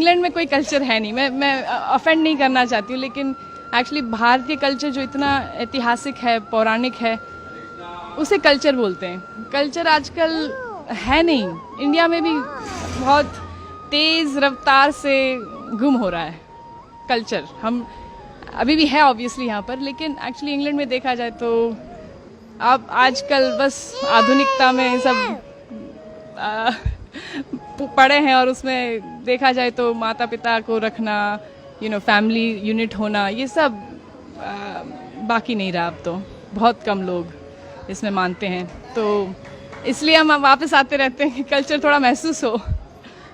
England में कोई culture है नहीं। मैं ऑफेंड नहीं करना चाहती हूँ, लेकिन एक्चुअली भारतीय कल्चर जो इतना ऐतिहासिक है, पौराणिक है, उसे कल्चर बोलते हैं। कल्चर आजकल है नहीं। इंडिया में भी बहुत तेज़ रफ्तार से गुम हो रहा है कल्चर। हम अभी भी है ऑब्वियसली यहाँ पर, लेकिन एक्चुअली इंग्लैंड में देखा जाए तो अब आजकल बस आधुनिकता में सब पड़े हैं, और उसमें देखा जाए तो माता पिता को रखना, फैमिली यूनिट होना, ये सब बाकी नहीं रहा। अब तो बहुत कम लोग इसमें मानते हैं, तो इसलिए हम वापस आते रहते हैं कि कल्चर थोड़ा महसूस हो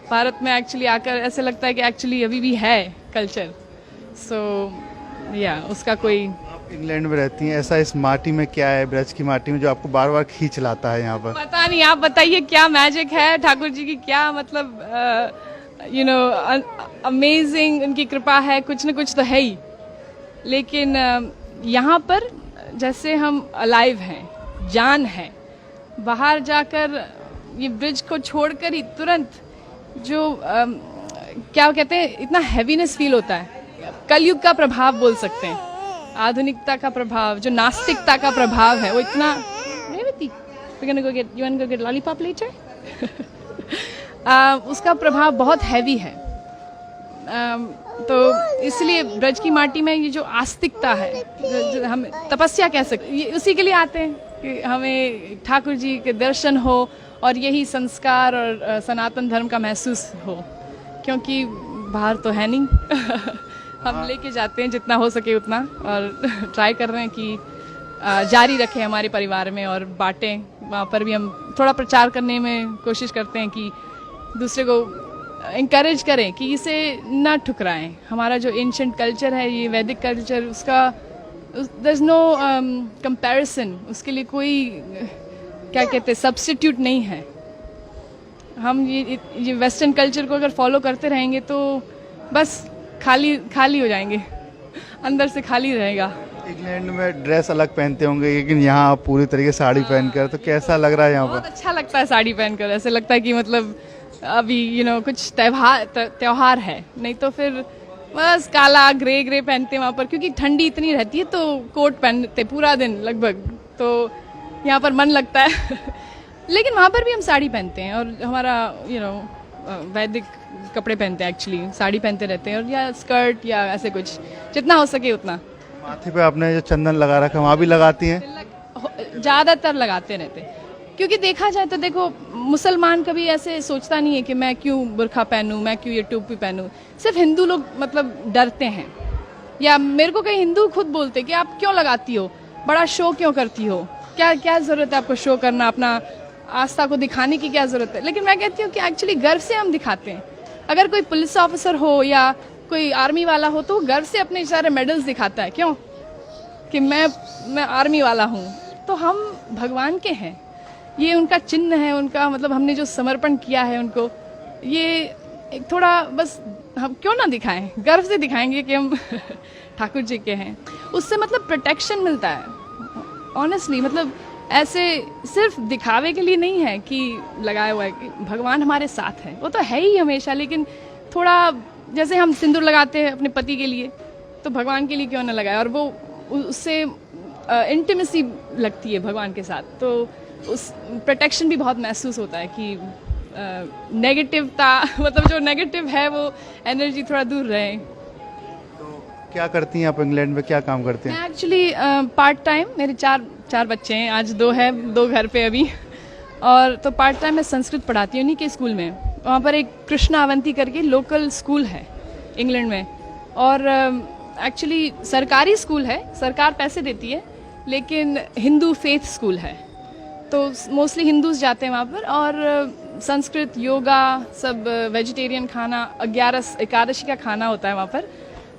भारत में। एक्चुअली आकर ऐसे लगता है कि एक्चुअली अभी भी है कल्चर। सो उसका कोई। आप इंग्लैंड में रहती हैं, ऐसा इस माटी में क्या है, ब्रज की माटी में, जो आपको बार बार खींच लाता है यहाँ पर? पता नहीं, आप बताइए क्या मैजिक है ठाकुर जी की, क्या मतलब अमेजिंग उनकी कृपा है, कुछ न कुछ तो है ही। लेकिन यहाँ पर जैसे हम अलाइव हैं, जान है, बाहर जाकर ये ब्रिज को छोड़कर ही तुरंत जो क्या कहते हैं, इतना हैवीनेस फील होता है। कलयुग का प्रभाव बोल सकते हैं, आधुनिकता का प्रभाव, जो नास्तिकता का प्रभाव है, वो इतना। लॉलीपॉप लेटर उसका प्रभाव बहुत हैवी है। तो इसलिए ब्रज की माटी में ये जो आस्तिकता है, जो हम तपस्या कह सकते, ये उसी के लिए आते हैं कि हमें ठाकुर जी के दर्शन हो और यही संस्कार और सनातन धर्म का महसूस हो, क्योंकि बाहर तो है नहीं। हम लेके जाते हैं जितना हो सके उतना, और ट्राई कर रहे हैं कि जारी रखें हमारे परिवार में और बांटें। वहाँ पर भी हम थोड़ा प्रचार करने में कोशिश करते हैं कि दूसरे को इंकरेज करें कि इसे ना ठुकराएं। हमारा जो एंशिएंट कल्चर है, ये वैदिक कल्चर, उसका देयर इज नो कंपैरिजन, उसके लिए कोई क्या कहते हैं सब्स्टिट्यूट नहीं है। हम ये वेस्टर्न कल्चर को अगर फॉलो करते रहेंगे तो बस खाली हो जाएंगे, अंदर से खाली रहेगा। इंग्लैंड में ड्रेस अलग पहनते होंगे, लेकिन यहाँ आप पूरी तरीके से साड़ी पहनकर, तो कैसा लग रहा है यहाँ पर? बहुत अच्छा लगता है साड़ी पहनकर। ऐसे लगता है कि मतलब अभी कुछ त्योहार है, नहीं तो फिर बस काला ग्रे पहनते हैं वहाँ पर, क्योंकि ठंडी इतनी रहती है तो कोट पहनते पूरा दिन लगभग, तो यहाँ पर मन लगता है। लेकिन वहाँ पर भी हम साड़ी पहनते हैं, और हमारा वैदिक कपड़े पहनते हैं, एक्चुअली साड़ी पहनते रहते हैं, और या स्कर्ट या ऐसे कुछ, जितना हो सके उतना। माथे पे आपने जो चंदन लगा रखा है, वहाँ भी लगाती हैं? ज़्यादातर लगाते रहते हैं, क्योंकि देखा जाए तो देखो, मुसलमान कभी ऐसे सोचता नहीं है कि मैं क्यों बुर्खा पहनूं, मैं क्यों ये टोपी पहनूं। सिर्फ हिंदू लोग मतलब डरते हैं, या मेरे को कई हिंदू खुद बोलते कि आप क्यों लगाती हो, बड़ा शो क्यों करती हो, क्या ज़रूरत है आपको शो करना, अपना आस्था को दिखाने की क्या ज़रूरत है। लेकिन मैं कहती हूँ कि एक्चुअली गर्व से हम दिखाते हैं। अगर कोई पुलिस ऑफिसर हो या कोई आर्मी वाला हो, तो वो गर्व से अपने सारे मेडल्स दिखाता है, क्यों, कि मैं आर्मी वाला हूँ। तो हम भगवान के हैं, ये उनका चिन्ह है, उनका मतलब हमने जो समर्पण किया है उनको, ये एक थोड़ा बस हम क्यों ना दिखाएं, गर्व से दिखाएंगे कि हम ठाकुर जी के हैं। उससे मतलब प्रोटेक्शन मिलता है ऑनेस्टली। मतलब ऐसे सिर्फ दिखावे के लिए नहीं है कि लगाया हुआ है, कि भगवान हमारे साथ है, वो तो है ही हमेशा। लेकिन थोड़ा जैसे हम सिंदूर लगाते हैं अपने पति के लिए, तो भगवान के लिए क्यों ना लगाए, और वो उससे इंटीमेसी लगती है भगवान के साथ, तो उस प्रोटेक्शन भी बहुत महसूस होता है कि नेगेटिवता मतलब जो नेगेटिव है वो एनर्जी थोड़ा दूर रहे। तो क्या करती हैं आप इंग्लैंड में, क्या काम करते हैं? मैं एक्चुअली पार्ट टाइम, मेरे चार बच्चे हैं, आज दो घर पे अभी, और तो पार्ट टाइम मैं संस्कृत पढ़ाती हूँ उन्हीं के स्कूल में। वहाँ पर एक कृष्णा अवंती करके लोकल स्कूल है इंग्लैंड में, और एक्चुअली सरकारी स्कूल है, सरकार पैसे देती है, लेकिन हिंदू फेथ स्कूल है, तो मोस्टली हिंदूज जाते हैं वहाँ पर। और संस्कृत, योगा, सब वेजिटेरियन खाना, 11 एकादशी का खाना होता है वहाँ पर,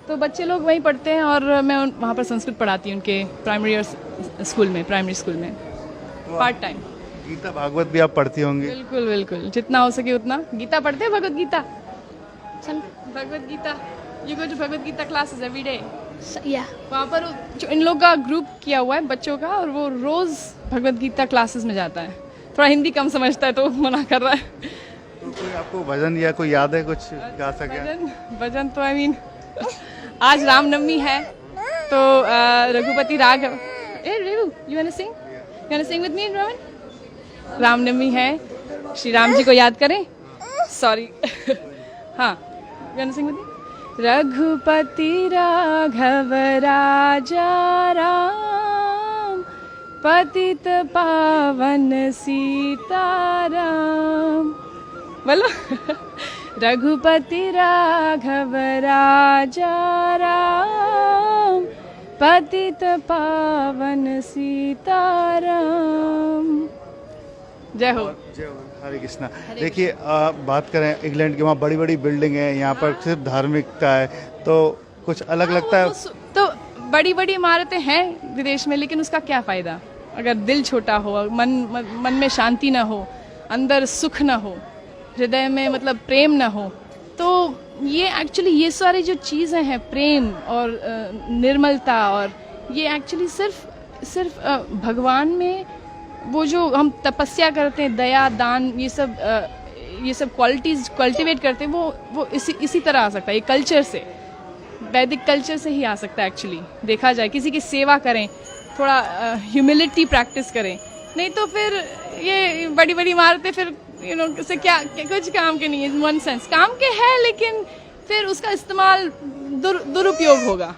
तो बच्चे लोग वहीं पढ़ते हैं, और मैं वहाँ पर संस्कृत पढ़ाती हूँ उनके प्राइमरी स्कूल में पार्ट टाइम। गीता भागवत भी आप पढ़ती होंगी? बिल्कुल बिल्कुल, जितना हो सके उतना। गीता पढ़ते हैं, भगवत गीता, चल Bhagavad Gita, you go to Bhagavad Gita classes every day. वहाँ पर जो इन लोग का ग्रुप किया हुआ है बच्चों का, और वो रोज भगवत गीता क्लासेस में जाता है। थोड़ा हिंदी कम समझता है तो मना कर रहा है। कोई आपको भजन या कोई याद है कुछ गा सके? भजन भजन तो आई मीन आज रामनवमी है तो Raghupati Raghav you want to sing with me Raman? Ramnavami है, श्री राम जी को याद करें। सॉरी हाँ, you want to sing with me? Raghupati Raghav Raja Ram, पतित पावन सीताराम। बोलो रघुपति राघव राजा राम, पतित पावन सीताराम। जय हो। जय हो, हरे कृष्णा। देखिए बात करें इंग्लैंड की, वहाँ बड़ी बड़ी बिल्डिंग है, यहाँ पर सिर्फ धार्मिकता है, तो कुछ अलग लगता है। तो बड़ी बड़ी इमारतें हैं विदेश में, लेकिन उसका क्या फायदा अगर दिल छोटा हो, मन में शांति ना हो, अंदर सुख ना हो, हृदय में मतलब प्रेम ना हो। तो ये एक्चुअली ये सारी जो चीज़ें हैं, प्रेम और निर्मलता, और ये एक्चुअली सिर्फ भगवान में वो जो हम तपस्या करते हैं, दया दान, ये सब क्वालिटीज कल्टीवेट करते हैं, वो इसी तरह आ सकता है। ये कल्चर से, वैदिक कल्चर से ही आ सकता है एक्चुअली। देखा जाए किसी की सेवा करें, थोड़ा ह्यूमिलिटी प्रैक्टिस करें, नहीं तो फिर ये बड़ी बड़ी इमारतें फिर उससे क्या कुछ काम के नहीं है। वन सेंस काम के है, लेकिन फिर उसका इस्तेमाल दुरुपयोग होगा।